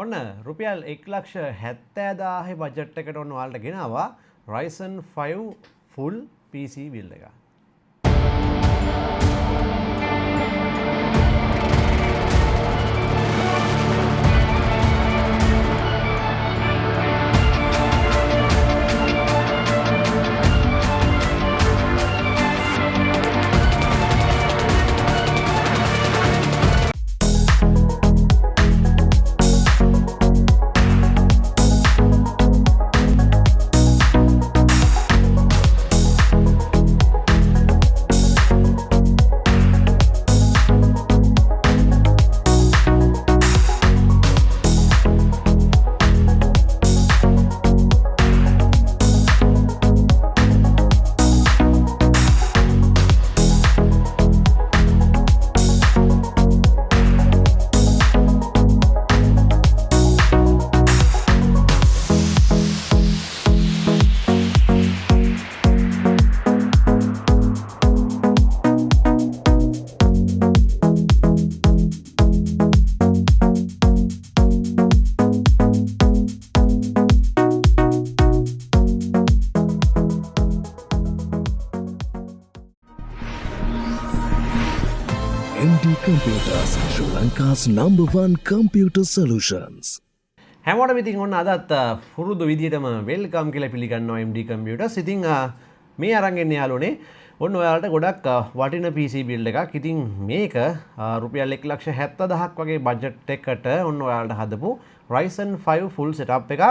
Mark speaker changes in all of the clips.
Speaker 1: ඔන්න රුපියල් 1,70,000 බජට් එකට ඔන්න ඔයාලට ගෙනාවා Ryzen 5 full PC build එක.
Speaker 2: MD Computers, Sri Lanka's #1 computer solutions.
Speaker 1: හැමෝටම ඉතින් ඔන්න අදත් පුරුදු විදිහටම වෙල්කම් කියලා පිළිගන්නවා MD Computers. ඉතින් මේ අරන් එන්නේ යාළුවනේ ඔන්න ඔයාලට ගොඩක් වටින PC build එකක්. ඉතින් මේක රුපියල් 1,70,000ක් වගේ බජට් එකකට ඔන්න ඔයාලට හදපු Ryzen 5 full setup එකක්.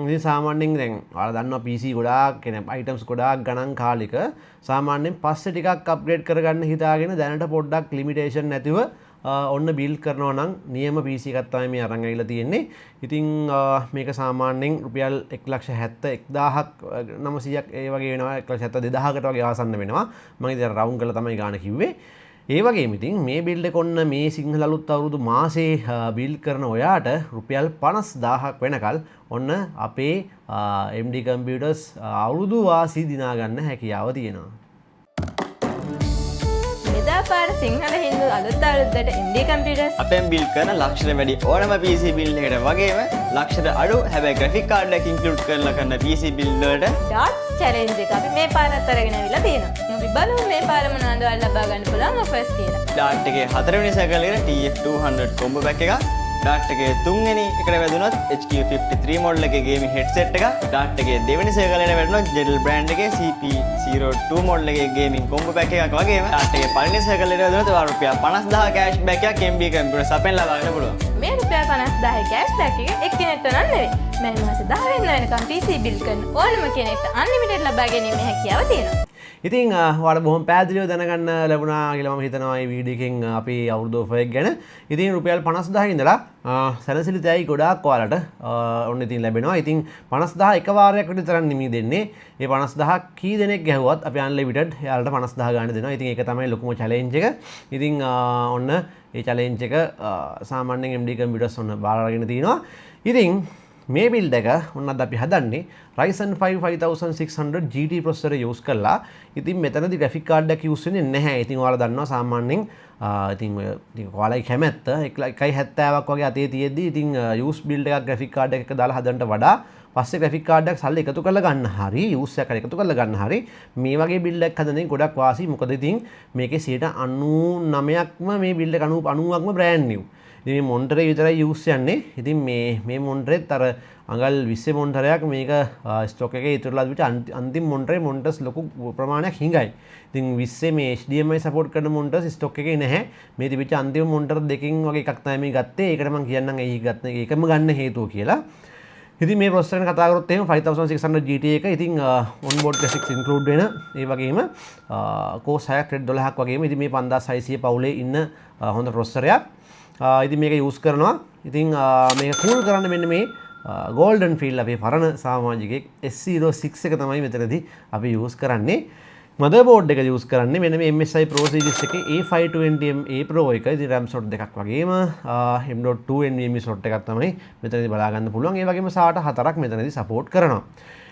Speaker 1: ඉතින් සාමාන්‍යයෙන් දැන් ඔයාලා දන්නවා PC ගොඩාක් කියන්නේ items ගොඩාක් ගණන් කාලික සාමාන්‍යයෙන් පස්සේ ටිකක් අප්ග්‍රේඩ් කරගන්න හිතාගෙන දැනට පොඩ්ඩක් ලිමිටේෂන් නැතිව ඔන්න බිල්ඩ් කරනවා නම් නියම PC එකක් තමයි මේ අරන් ඇවිල්ලා තියෙන්නේ. ඉතින් මේක සාමාන්‍යයෙන් රුපියල් 1,71,900ක් ඒ වගේ වෙනවා 1,72,000කට වගේ ආසන්න වෙනවා. මම ඉතින් රවුන්ඩ් කරලා තමයි ගාන කිව්වේ. ඒ වගේම ඉතින් මේ බිල්ඩ් එක ඔන්න මේ සිංහල අලුත් අවුරුදු මාසේ බිල්ඩ් කරන ඔයාට රුපියල් 50,000ක් වෙනකල් ඔන්න අපේ MD Computers අවුරුදු වාසි දිනා ගන්න හැකියාව තියෙනවා.
Speaker 3: පාර සිංහල හින්දු අලුත් අවුරුද්දට MD Computers
Speaker 4: අපෙන් බිල්ඩ් කරන ලක්ෂර වැඩි ඕනම PC බිල්ඩ් එකකට වගේම ලක්ෂර අඩු හැබැයි ග්‍රැෆික් කාඩ් එකක් ඉන්ක්ලූඩ් කරලා කරන PC බිල්ඩ් වලට
Speaker 3: ඩොට් චැලෙන්ජ් එක අපි මේ පාරත් අරගෙන ආවිලා තියෙනවා. අපි බලමු මේ පාර මොනවද ඔයාලා ලබා ගන්න පුළුවන් ඔෆර්ස් කියලා.
Speaker 4: ඩාට් එකේ 4 වෙනි සැකලේ TF200 කොම්බෝ පැක් එකක්. ඩාට් එකේ 3 වෙනි එකට වැදුනොත් HQ53 මොඩල් එකේ ගේමින් හෙඩ්සෙට් එකක්. ඩාට් එකේ 2 වෙනි සැකලේට වැටුනොත් JEDEL බ්‍රෑන්ඩ් එකේ CP02 මොඩල් එකේ ගේමින් කොම්බෝ පැක් එකක් වගේම ඩාට් එකේ පළවෙනි සැකලේට වැදුනොත් රුපියල් 50,000 කෑෂ් බෑක් එකක් MD Computers අපෙන් ලබා ගන්න පුළුවන්.
Speaker 3: මේ රුපියල් 50,000 කෑෂ් බෑක් එක එක්කෙනෙක්ට නන් නෙවෙයි. මේ මාසේ 10 වෙනිදා වෙනකම් PC බිල්ඩ් කරන ඕනම කෙනෙක්ට අන්ලිමිටඩ් ලබා ගැනීමේ හැකියාව තියෙනවා.
Speaker 1: ඉතින් ඔයාලට බොහොම පැහැදිලිව දැනගන්න ලැබුණා කියලා මම හිතනවා මේ වීඩියෝ එකෙන් අපේ අවුරුදු ඔෆර් එක ගැන. ඉතින් රුපියල් 50,000 ඉඳලා සැලසිලිතයි ගොඩාක් ඔයාලට ඔන්න ඉතින් ලැබෙනවා. ඉතින් 50,000 එක වාරයක් විතර නෙමෙයි දෙන්නේ. මේ 50,000 කී දෙනෙක් ගැහුවත් අපි අන්ලිමිටඩ් එයාලට 50,000 ගන්න දෙනවා. ඉතින් ඒක තමයි ලොකුම චැලෙන්ජ් එක. ඉතින් ඔන්න මේ චැලෙන්ජ් එක සාමාන්‍යයෙන් MD Computers ඔන්න බාර අරගෙන තිනවා. ඉතින් මේ බිල්ඩ් එක ඔන්නත් අපි හදන්නේ Ryzen 5 5600 GT processor use කරලා. ඉතින් මෙතනදී graphic card එකක් use වෙන්නේ නැහැ. ඉතින් ඔයාලා දන්නවා සාමාන්‍යයෙන් ඉතින් ඔය ඔයාලයි කැමැත්ත 1,70ක් වගේ අතේ තියෙද්දි ඉතින් use build එකක් graphic card එකක දාලා හදන්නට වඩා පස්සේ graphic card එකක් සල්ලි එකතු කරලා ගන්න හරි use එකක් එකතු කරලා ගන්න හරි මේ වගේ build එකක් හදන එක ගොඩක් වාසි. මොකද ඉතින් මේකේ 99%ක්ම මේ build එක 90%ක්ම brand new. ඉතින් මේ මොනිටරේ විතරයි use යන්නේ. ඉතින් මේ මොනිටරෙත් අර අඟල් 20 මොනිටරයක් මේක ස්ටොක් එකේ ඉතුරුලා විතර අන්තිම මොනිටරේ මොනිටර්ස් ලොකු ප්‍රමාණයක් හිඟයි. ඉතින් 20 මේ HDMI support කරන මොනිටර්ස් ස්ටොක් එකේ නැහැ. මේ තිබිච්ච අන්තිම මොනිටර් දෙකකින් වගේ එකක් තමයි මේ ගත්තේ. ඒකට මම කියන්නම් ඒකම ගන්න හේතුව කියලා. ඉතින් මේ processor එක කතා කරොත් එහෙම 5600 GT එක ඉතින් onboard graphics include වෙන ඒ වගේම Corsair thread 12ක් වගේම ඉතින් මේ 5600 පවුලේ ඉන්න හොඳ processor එකක්. ඉතින් මේක use කරනවා. ඉතින් මේක cool කරන්න මෙන්න මේ golden field අපේ පරණ සමාජිකෙක් S06 එක තමයි මෙතනදී අපි use කරන්නේ. motherboard එක use කරන්නේ මෙන්න මේ MSI Pro series එකේ A520M Pro එක. ඉතින් RAM slot දෙකක් වගේම M.2 NVMe slot එකක් තමයි මෙතනදී බලා ගන්න පුළුවන්. ඒ වගේම SATA 4ක් මෙතනදී support කරනවා.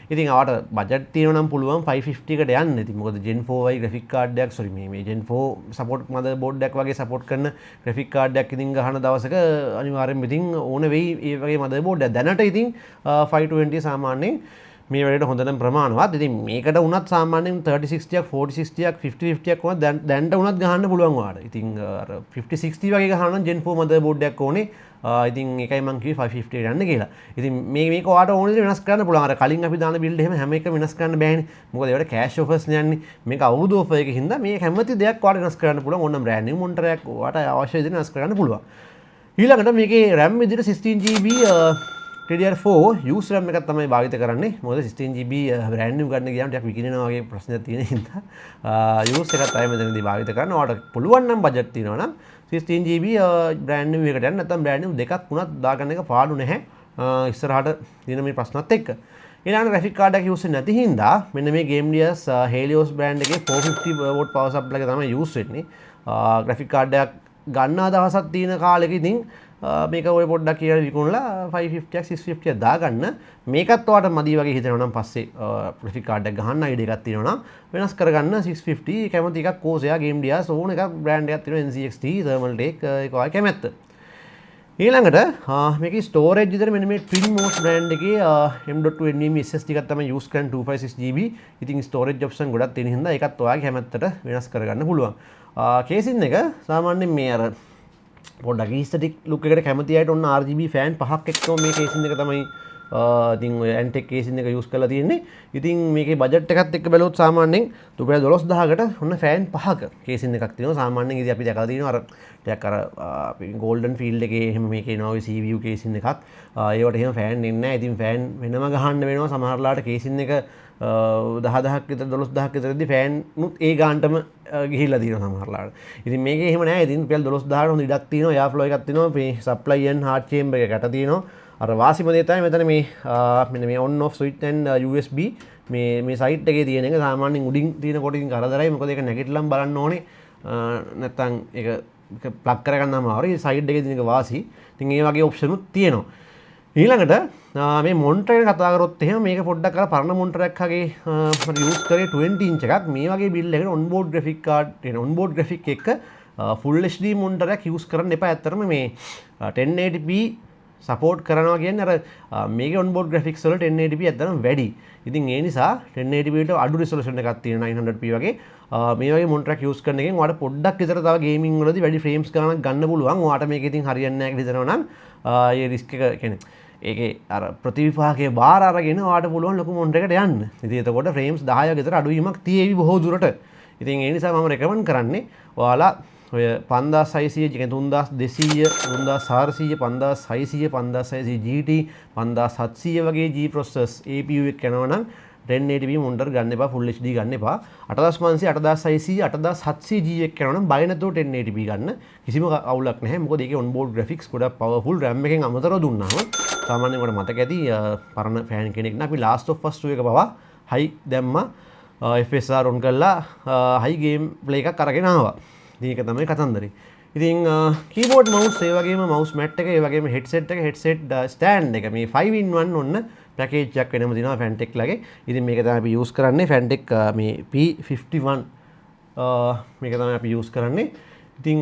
Speaker 1: ඉතින් අවට බජට් තියෙනවා නම් පුළුවන් 550 එකට යන්න. ඉතින් මොකද Gen 4යි graphic card එකක් මේ Gen 4 support motherboard එකක් වගේ support කරන graphic card එකක් ඉතින් ගහන දවසක අනිවාර්යෙන්ම ඉතින් ඕන වෙයි ඒ වගේ motherboard එකක්. දැනට ඉතින් 520 සාමාන්‍යයෙන් මේ වැඩේට හොඳටම ප්‍රමාණවත්. ඉතින් මේකට උනත් සාමාන්‍යයෙන් 3060ක් 4060ක් 5050ක් වුණත් දැන්ට උනත් ගහන්න පුළුවන් ඔයාලට. ඉතින් අර 5060 වගේ ගහනවා නම් Gen 4 motherboard එකක් ඕනේ. ඉතින් ඒකයි මම කිව්වේ 550 එකට යන්න කියලා. ඉතින් මේක ඔයාලට ඕන විදිහට වෙනස් කරන්න පුළුවන්. අර කලින් අපි දාන බිල්ඩ් හැම එකම වෙනස් කරන්න බෑනේ. මොකද ඒවට cash offers යන්නේ. මේක අවුරුදු offer එකකින් හින්දා මේ කැමති දෙයක් ඔයාලට වෙනස් කරන්න පුළුවන්. ඕනනම් brand new monitor එකක් ඔයාලට අවශ්‍ය විදිහට වෙනස් කරන්න පුළුවන්. ඊළඟට මේකේ RAM විදිහට 16GB DDR4 use RAM එකක් තමයි භාවිත කරන්නේ. මොකද 16GB brand new ගන්න ගියාම ටිකක් විකිනෙනවා වගේ ප්‍රශ්නයක් තියෙන හින්දා use එකක් තමයි මෙතනදී භාවිත කරන්න. ඔයාලට පුළුවන් නම් බජට් තියෙනවා නම් 16GB brand new එකට යන්න. නැත්නම් brand new දෙකක් වුණත් දාගන්න එක පාඩු නැහැ. ඉස්සරහට දින මේ ප්‍රශ්නත් එක්ක. ඊළඟ graphic card එක use නැති හින්දා මෙන්න මේ Game Gears Helios brand එකේ 450 watt power supply එක තමයි use වෙන්නේ. graphic card එකක් ගන්න අදහසක් තියෙන කාලෙක ඉතින් මේක ඔය පොඩ්ඩක් කියලා විකුණලා 550ක් 650ක් දාගන්න. මේකත් ඔයාලට මදි වගේ හිතෙනවා නම් පස්සේ graphic card එකක් ගහන්න idea එකක් තියෙනවා නම් වෙනස් කරගන්න 650 කැමති එකක් Corsair Game Gears ඕන එකක් brand එකක් තියෙනවා NZXT Thermaltake ඒක ඔය කැමැත්ත. ඊළඟට මේකේ storage විතර මෙන්න මේ Twinmos brand එකේ M.2 NVMe SSD එකක් තමයි use කරන්නේ 256GB. ඉතින් storage option ගොඩක් තියෙන හින්දා ඒකත් ඔයාගේ කැමැත්තට වෙනස් කරගන්න පුළුවන්. කේසින් එක සාමාන්‍යයෙන් මේ අර පොඩ්ඩක් aesthetic look එකට කැමති අයට ඔන්න RGB fan පහක් එක්කම මේ කේසින් එක තමයි ඉතින් ඔය ANTEC කේසින් එක use කරලා තියෙන්නේ. ඉතින් මේකේ බජට් එකත් එක්ක බැලුවොත් සාමාන්‍යයෙන් රුපියල් 12000කට ඔන්න fan පහක කේසින් එකක් තියෙනවා. සාමාන්‍යයෙන් ඉතින් අපි දැකලා තියෙනවා අර ටිකක් අර golden field එකේ එහෙම මේකේ එනවා ඔය CPU කේසින් එකක්. ඒවට එහෙම fan එන්නේ නැහැ. ඉතින් fan වෙනම ගහන්න වෙනවා. සමහරලාට කේසින් එක 10000ක් විතර 12000ක් විතරදී ෆෑන් නුත් ඒ ගානටම ගිහිල්ලා තියෙනවා සමහරලාට. ඉතින් මේකේ එහෙම නැහැ. ඉතින් රුපියල් 12000කට හොඳ ඉඩක් තියෙනවා. එයා ෆ්ලෝ එකක් තියෙනවා. මේ සප්ලයි and hard chamber එක කට තියෙනවා. අර වාසිම දේ තමයි මෙතන මේ මෙන්න මේ on off switch and USB මේ සයිට් එකේ තියෙන එක සාමාන්‍යයෙන් උඩින් තියෙන කොට ඉතින් කරදරයි. මොකද ඒක නැගිටලම් බලන්න ඕනේ. නැත්තම් ඒක ප්ලග් කරගන්න අමාරුයි. සයිඩ් එකේ තියෙන එක වාසි. ඉතින් ඒ වගේ ඔප්ෂන් උත් තියෙනවා. ඊළඟට මේ මොනිටර් එක කතා කරොත් එහෙම මේක පොඩ්ඩක් අර පරණ මොනිටර් එකක් වගේ මම යූස් කරේ 20 inch එකක්. මේ වගේ බිල්ඩ් එකකට onboard graphic card එන onboard graphic එක full HD මොනිටර් එකක් යූස් කරන්න එපා. ඇත්තටම මේ 1080p support කරනවා කියන්නේ අර මේකේ onboard graphics වල 1080p ඇත්තටම වැඩි. ඉතින් ඒ නිසා 1080p වලට අඩු resolution එකක් තියෙන 900p වගේ මේ වගේ මොනිටර් එකක් යූස් කරන එකෙන් ඔයාලට පොඩ්ඩක් විතර තව ගේමින් වලදී වැඩි frames ගණනක් ගන්න පුළුවන්. ඔයාලට මේක ඉතින් හරියන්නේ නැහැ කියලා හිතනවා නම් ඒ risk එක කියන්නේ ඒකේ අර ප්‍රතිවිපාකයේ බාර අරගෙන ඔයාලට පුළුවන් ලොකු මොනිටර් එකකට යන්න. ඉතින් එතකොට frames 10ක විතර අඩුවීමක් තියෙවි බොහෝ දුරට. ඉතින් ඒ නිසා මම recommend කරන්නේ ඔයාලා ඔය 5600 කියන්නේ 3200 3400 5600 5600 GT 5700 වගේ G processors APU එක යනවා නම් 1080p මොනිටර් ගන්න එපා. full HD ගන්න එපා. 8500 8600 8700 G එක යනවා නම් බය නැතුව 1080p ගන්න. කිසිම අවුලක් නැහැ. මොකද ඒකේ onboard graphics ගොඩක් powerful RAM එකෙන් අමතරව දුන්නාම සාමාන්‍යයෙන් ඔයාලට මතක ඇති පරණ ෆෑන් කෙනෙක් නම් අපි Last of Us 2 එක පවා high දැම්මා. FSR on කරලා high game play එකක් අරගෙන ආවා. ඉතින් ඒක තමයි කතන්දරේ. ඉතින් keyboard mouse ඒ වගේම mouse mat එක ඒ වගේම headset එක headset stand එක මේ 5-in-1 ඔන්න පැකේජ් එකක් වෙනම දිනවා Fantech ලගේ. ඉතින් මේක තමයි අපි use කරන්නේ Fantech මේ P51 මේක තමයි අපි use කරන්නේ. ඉතින්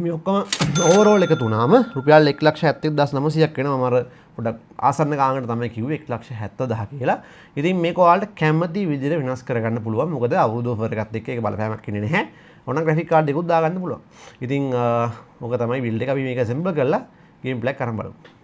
Speaker 1: මේ ඔක්කොම overall එකතු වුණාම රුපියල් 1,70,900ක් වෙනවා. මම අර පොඩක් ආසන්න ගානකට තමයි කිව්වේ 1,70,000 කියලා. ඉතින් මේක ඔයාලට කැමති විදිහට වෙනස් කරගන්න පුළුවන්. මොකද අවුරුදු offer එකත් එක්ක ඒක බලපෑමක් ඉන්නේ නැහැ. ඕන graphic card එකකුත් දාගන්න පුළුවන්. ඉතින් ඕක තමයි build එක. අපි මේක assemble කරලා game play කරන් බලමු.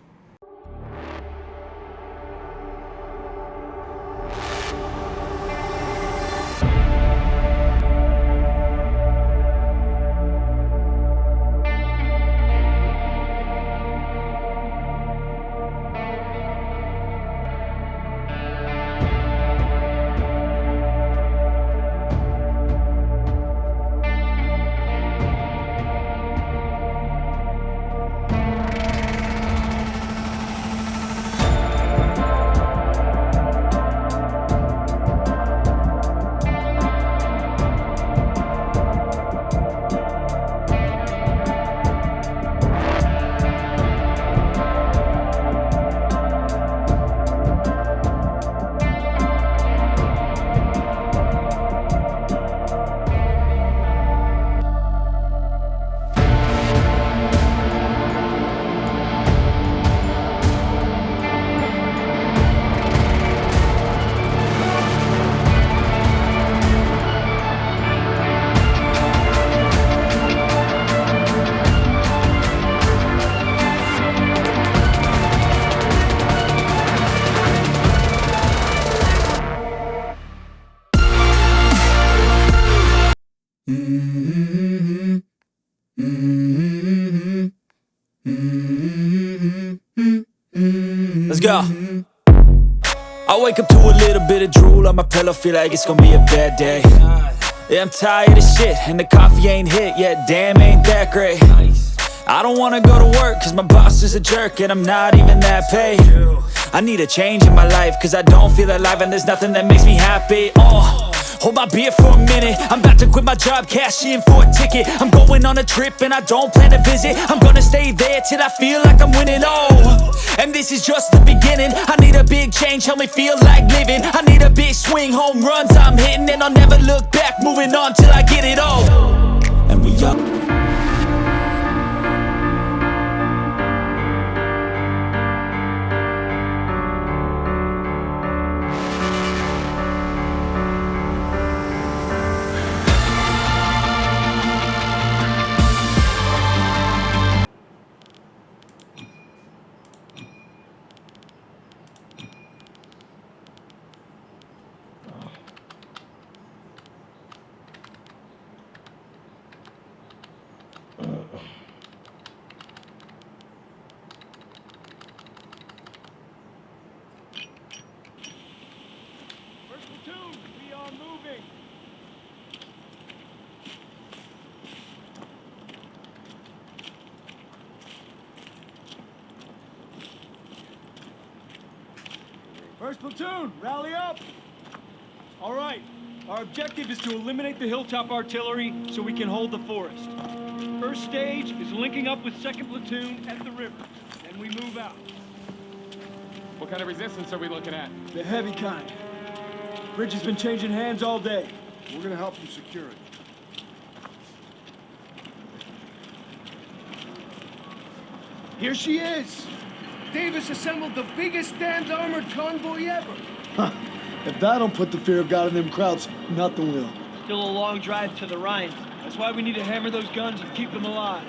Speaker 5: Let's go. I wake up to a little bit of drool on my pillow, feel like it's gonna be a bad day. Yeah, I'm tired of shit, and the coffee ain't hit yet, damn, ain't that great. I don't wanna go to work, cause my boss is a jerk, and I'm not even that paid. I need a change in my life, cause I don't feel alive, and there's nothing that makes me happy. Hold my beer for a minute, I'm about to quit my job, cash in for a ticket. I'm going on a trip and I don't plan to visit. I'm gonna stay there till I feel like I'm winning, and this is just the beginning. I need a big change, help me feel like living. I need a big swing, home runs I'm hitting, and I'll never look back, moving on till I get it all. And we up.
Speaker 6: First platoon, rally up! All right, our objective is to eliminate the hilltop artillery so we can hold the forest. First stage is linking up with second platoon at the river. Then we move out.
Speaker 7: What kind of resistance are we looking at?
Speaker 6: The heavy kind. Bridge has been changing hands all day. We're gonna help you secure it. Here she is! Davis assembled the biggest damned armored convoy ever. If that don't put the fear of God in them crowds, nothing will.
Speaker 8: Still a long drive to the Rhine.
Speaker 6: That's why we need to hammer those guns and keep them alive.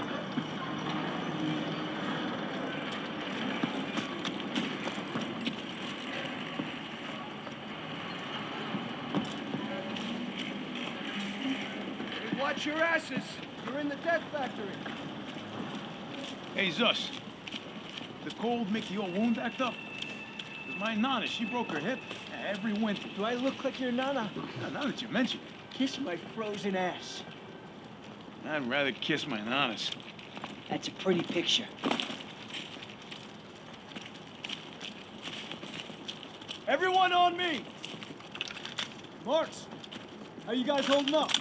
Speaker 6: Hey, watch your asses. You're in the death factory.
Speaker 9: Hey, Zush. The cold make your wound act up? 'Cause my Nana, she broke her hip every winter.
Speaker 8: Do I look like your Nana?
Speaker 9: Now that you mention it,
Speaker 8: Kiss my frozen ass.
Speaker 9: I'd rather kiss my Nanas.
Speaker 8: That's a pretty picture.
Speaker 6: Everyone on me! Marks, how you guys holding up?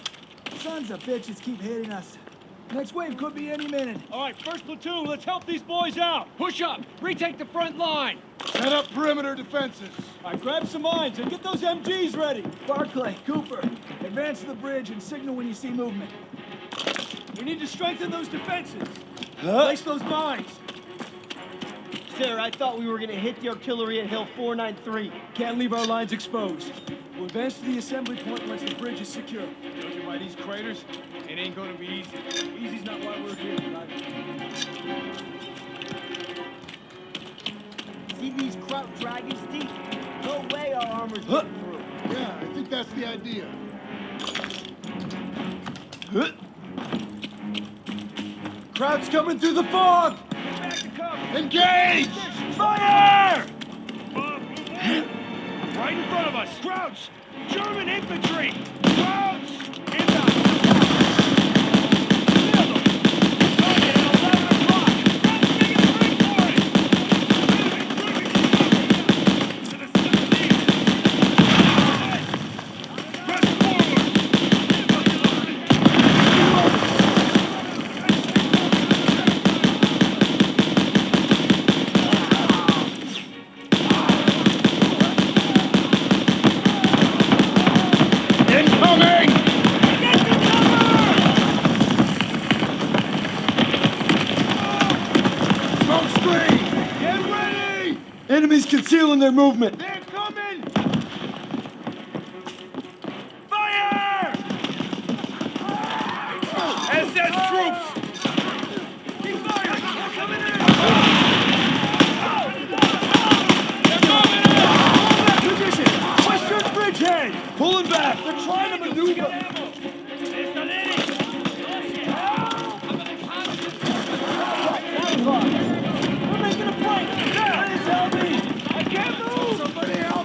Speaker 10: Sons of bitches keep hitting us. Next wave could be any minute.
Speaker 6: All right, first platoon, let's help these boys out. Push up, retake the front line.
Speaker 7: Set up perimeter defenses.
Speaker 6: All right, grab some mines and get those MGs ready.
Speaker 10: Barclay, Cooper, advance to the bridge and signal when you see movement.
Speaker 6: We need to strengthen those defenses. Place those mines.
Speaker 8: Sir, I thought we were gonna hit the artillery at Hill 493.
Speaker 6: Can't leave our lines exposed. We'll advance to the assembly point once the bridge is secure.
Speaker 7: Judging by these craters, it ain't gonna be easy.
Speaker 6: Easy's not why we're here, but
Speaker 8: See these kraut dragons deep? No way our armor's getting through.
Speaker 7: Yeah, I think that's the idea.
Speaker 6: Crowd's coming through the fog!
Speaker 7: Engage!
Speaker 6: Fire! Right in front of us! Crouch! German infantry! Crouch! Inbound! Enemies concealing their movement.
Speaker 7: They're coming!
Speaker 6: Fire! SS troops! Keep firing! They're coming in! They're coming in! Hold that position! Western bridgehead! Pulling back! They're trying to maneuver! We're making a break! Please help me!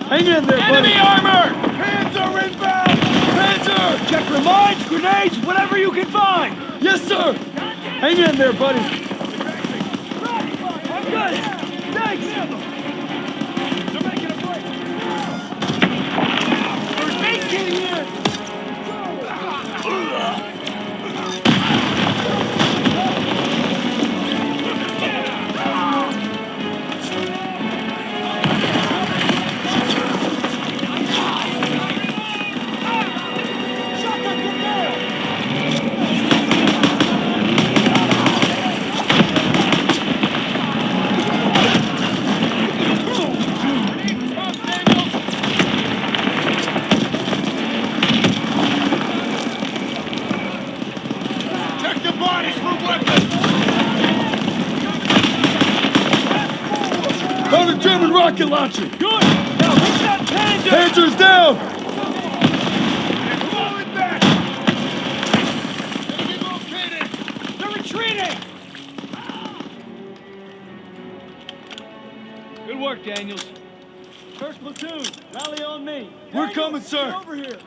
Speaker 6: Hang in there, buddy.
Speaker 7: Enemy armor! Panzer inbound!
Speaker 6: Panzer! Check your mines, grenades, whatever you can find. Yes, sir. Hang in there, buddy. I'm good. Thanks.
Speaker 7: They're making a break! First aid getting in! Check the bodies for weapons!
Speaker 6: Found a German rocket launcher.
Speaker 7: Good! Now hit that Panzer!
Speaker 6: Panzer's down.
Speaker 7: Falling back! Enemy located!
Speaker 6: They're retreating. Good work, Daniels.
Speaker 8: First platoon, rally on me.
Speaker 6: We're coming, sir.
Speaker 8: Over here.